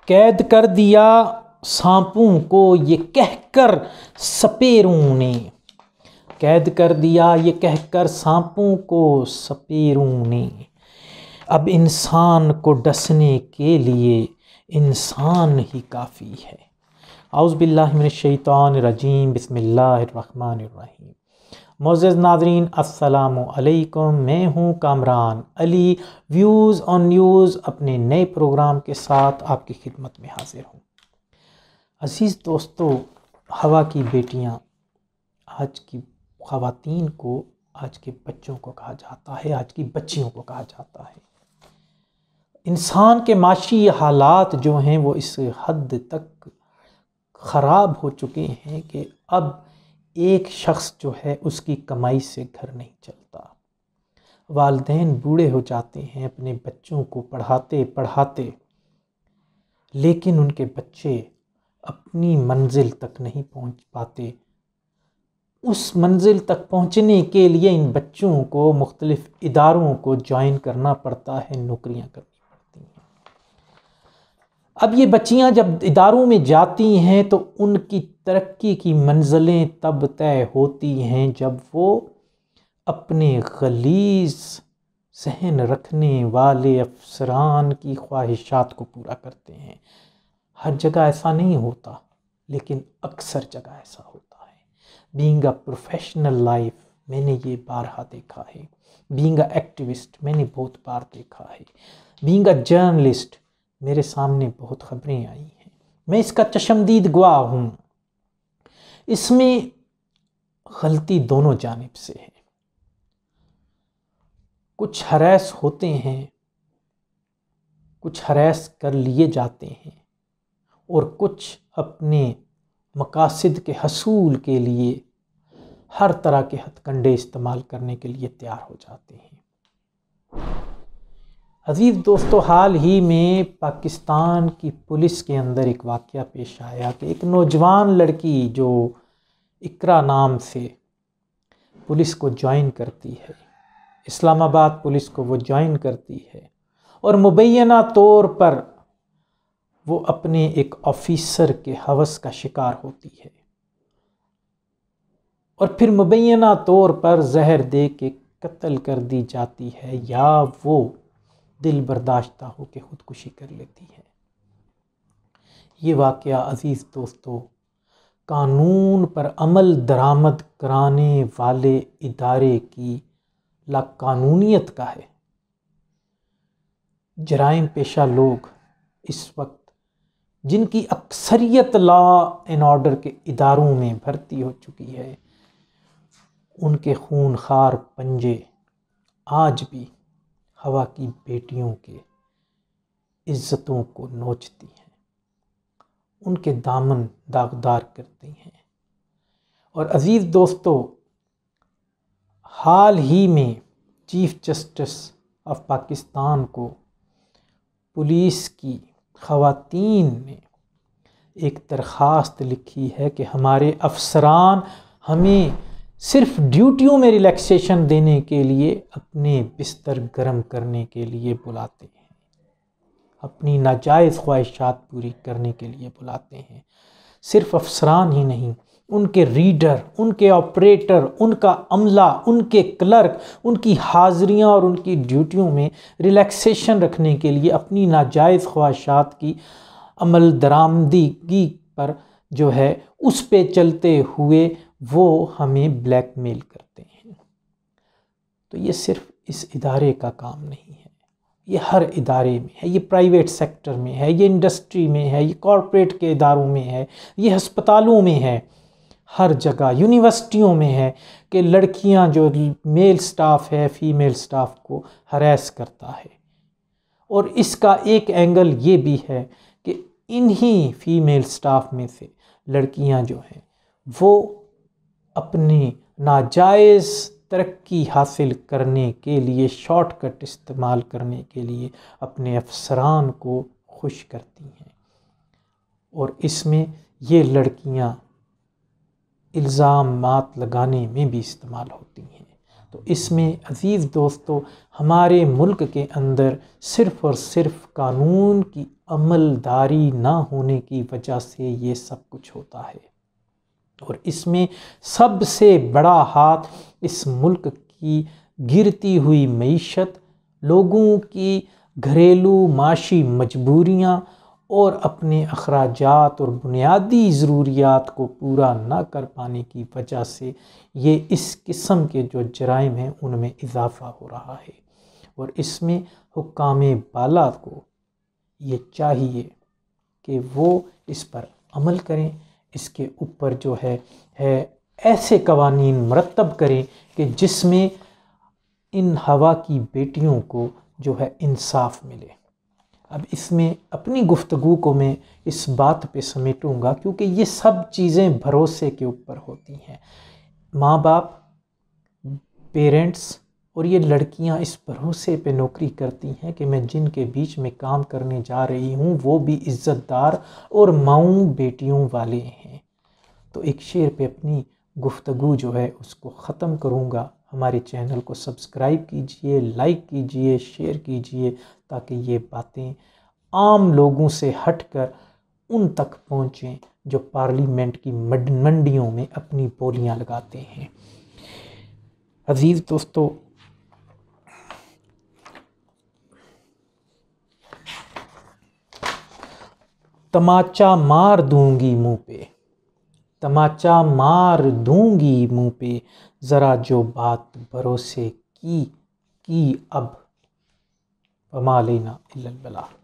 कैद कर दिया सांपों को ये कहकर सपेरों ने, कैद कर दिया ये कहकर सांपों को सपेरों ने। अब इंसान को डसने के लिए इंसान ही काफ़ी है। औज़ु बिल्लाहि मिनश शैतानिर रजीम, बिस्मिल्लाहिर रहमानिर रहीम। मोअज़्ज़ज़ नाज़रीन, अस्सलामु अलैकुम। मैं हूँ Kamran Ali, views on news अपने नए प्रोग्राम के साथ आपकी खिदमत में हाजिर हूँ। अज़ीज़ दोस्तों, हवा की बेटियाँ, आज की ख़वातीन को, आज के बच्चों को कहा जाता है, आज की बच्चियों को कहा जाता है। इंसान के माशी हालात जो हैं वो इस हद तक ख़राब हो चुके हैं कि अब एक शख्स जो है उसकी कमाई से घर नहीं चलता। वालिदैन बूढ़े हो जाते हैं अपने बच्चों को पढ़ाते पढ़ाते, लेकिन उनके बच्चे अपनी मंजिल तक नहीं पहुंच पाते। उस मंजिल तक पहुंचने के लिए इन बच्चों को मुख्तलिफ इदारों को ज्वाइन करना पड़ता है, नौकरियां करनी पड़ती हैं। अब ये बच्चियां जब इदारों में जाती हैं तो उनकी तरक्की की मंजिलें तब तय होती हैं जब वो अपने गलीज़ सहन रखने वाले अफसरान की ख्वाहिशात को पूरा करते हैं। हर जगह ऐसा नहीं होता, लेकिन अक्सर जगह ऐसा होता है। बीइंग अ प्रोफेशनल लाइफ, मैंने ये बारहा देखा है। बीइंग अ एक्टिविस्ट, मैंने बहुत बार देखा है। बीइंग अ जर्नलिस्ट, मेरे सामने बहुत खबरें आई हैं, मैं इसका चशमदीद गवाह हूँ। इसमें गलती दोनों जानिब से है। कुछ हरास होते हैं, कुछ हरास कर लिए जाते हैं, और कुछ अपने मकासद के हसूल के लिए हर तरह के हथकंडे इस्तेमाल करने के लिए तैयार हो जाते हैं। अज़ीज़ दोस्तों, हाल ही में पाकिस्तान की पुलिस के अंदर एक वाक़या पेश आया कि एक नौजवान लड़की जो इकरा नाम से पुलिस को ज्वाइन करती है, इस्लामाबाद पुलिस को वो ज्वाइन करती है, और मुबैना तौर पर वो अपने एक ऑफिसर के हवस का शिकार होती है, और फिर मुबैना तौर पर जहर दे के कत्ल कर दी जाती है, या वो दिल बर्दाश्ता हो के ख़ुदकुशी कर लेती है। ये वाक़या अज़ीज़ दोस्तों, कानून पर अमल दरामद कराने वाले इदारे की लाकानूनियत का है। जराइम पेशा लोग इस वक्त, जिनकी अक्सरियत लॉ एंड ऑर्डर के इदारों में भर्ती हो चुकी है, उनके खूनखार पंजे आज भी हवा की बेटियों के इज़्ज़तों को नोचती हैं, उनके दामन दागदार करती हैं। और अज़ीज़ दोस्तों, हाल ही में चीफ जस्टिस ऑफ पाकिस्तान को पुलिस की ख़वातीन ने एक दरख्वास्त लिखी है कि हमारे अफसरान हमें सिर्फ ड्यूटियों में रिलैक्सेशन देने के लिए अपने बिस्तर गर्म करने के लिए बुलाते हैं, अपनी नाजायज़ ख्वाहिशात पूरी करने के लिए बुलाते हैं। सिर्फ अफसरान ही नहीं, उनके रीडर, उनके ऑपरेटर, उनका अमला, उनके क्लर्क, उनकी हाज़िरियाँ और उनकी ड्यूटियों में रिलैक्सेशन रखने के लिए अपनी नाजायज़ ख्वाहिशात की अमल दरामदगी पर जो है उस पे चलते हुए वो हमें ब्लैकमेल करते हैं। तो ये सिर्फ इस इदारे का काम नहीं है, ये हर इदारे में है, ये प्राइवेट सेक्टर में है, ये इंडस्ट्री में है, ये कॉरपोरेट के इदारों में है, ये अस्पतालों में है, हर जगह, यूनिवर्सिटियों में है कि लड़कियां जो मेल स्टाफ है फीमेल स्टाफ को हरास करता है। और इसका एक एंगल ये भी है कि इन्हीं फीमेल स्टाफ में से लड़कियां जो हैं वो अपनी नाजायज़ तरक्की हासिल करने के लिए, शॉर्टकट इस्तेमाल करने के लिए अपने अफसरान को खुश करती हैं, और इसमें ये लड़कियां इल्ज़ामात लगाने में भी इस्तेमाल होती हैं। तो इसमें अज़ीज़ दोस्तों, हमारे मुल्क के अंदर सिर्फ़ और सिर्फ कानून की अमलदारी ना होने की वजह से ये सब कुछ होता है। और इसमें सबसे बड़ा हाथ इस मुल्क की गिरती हुई मईशत, लोगों की घरेलू माशी मजबूरियां और अपने अखराजात और बुनियादी ज़रूरियात को पूरा ना कर पाने की वजह से ये इस किस्म के जो जराइम हैं उनमें इजाफ़ा हो रहा है। और इसमें हुक्काम बाला को ये चाहिए कि वो इस पर अमल करें, इसके ऊपर जो है ऐसे कवानीन मरतब करें कि जिसमें इन हवा की बेटियों को जो है इंसाफ मिले। अब इसमें अपनी गुफ्तगू को मैं इस बात पे समेटूंगा क्योंकि ये सब चीज़ें भरोसे के ऊपर होती हैं। माँ बाप, पेरेंट्स और ये लड़कियां इस भरोसे पे नौकरी करती हैं कि मैं जिनके बीच में काम करने जा रही हूँ वो भी इज़्ज़तदार और माऊँ बेटियों वाले हैं। तो एक शेर पे अपनी गुफ्तगू जो है उसको ख़त्म करूँगा। हमारे चैनल को सब्सक्राइब कीजिए, लाइक कीजिए, शेयर कीजिए ताकि ये बातें आम लोगों से हटकर उन तक पहुँचें जो पार्लियामेंट की मंडियों में अपनी बोलियां लगाते हैं। अजीज़ दोस्तों, तमाचा मार दूंगी मुंह पे, तमाचा मार दूंगी मुंह पे, ज़रा जो बात भरोसे की अब वमा अलैना इल्लल बलाग।